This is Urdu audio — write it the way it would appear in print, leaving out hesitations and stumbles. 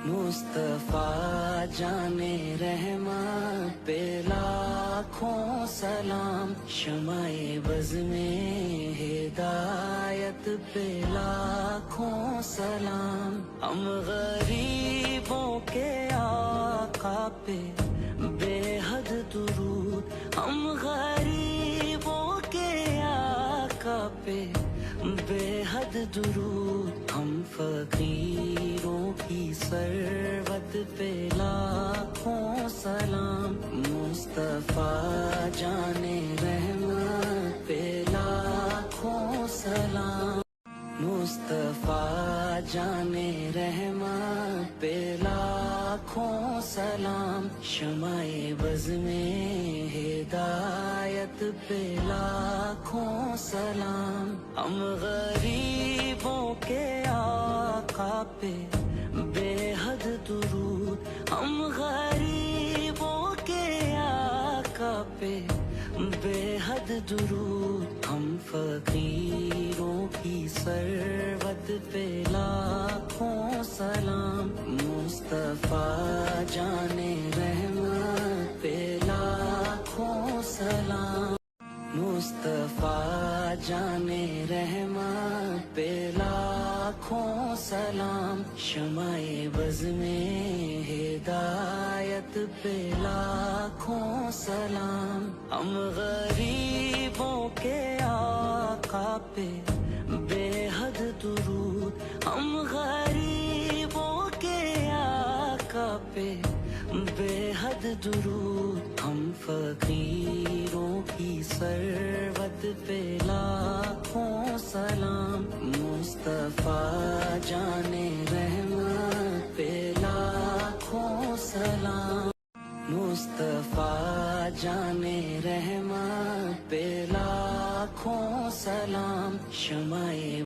مصطفیٰ جانے رحماں پہ لاکھوں سلام، شمع بز میں ہدایت پہ لاکھوں سلام، ہم غریبوں کے آقا پہ بے حد درود، ہم غریبوں کے آقا پہ بے حد درود، ہم فقیروں کی ثروت پہ لاکھوں سلام، مصطفیٰ جانے رحماں پہ لاکھوں سلام، مصطفیٰ جانے رحماں پہ لاکھوں سلام، شمع بز میں ہدایت پہ لاکھوں سلام، ہم غریبوں کے آقا پہ بے حد درود، ہم غریبوں کے آقا پہ بے حد درود، ہم فقیروں کی ثروت پہ لاکھوں سلام، مصطفیٰ جانے رحماں پہ لاکھوں سلام، مصطفیٰ جانے رحماں پہ لاکھوں سلام، شمع بز میں ہدایت پہ لاکھوں سلام، ہم غریبوں کے آقا پہ بے حد درود، ہم غریبوں کے آقا پہ بے حد درود، ہم فقیروں کی ثروت پہ لاکھوں سلام، مصطفیٰ جانے رحماں پہ لاکھوں سلام، مصطفیٰ جانے رحماں پہ لاکھوں سلام، شمع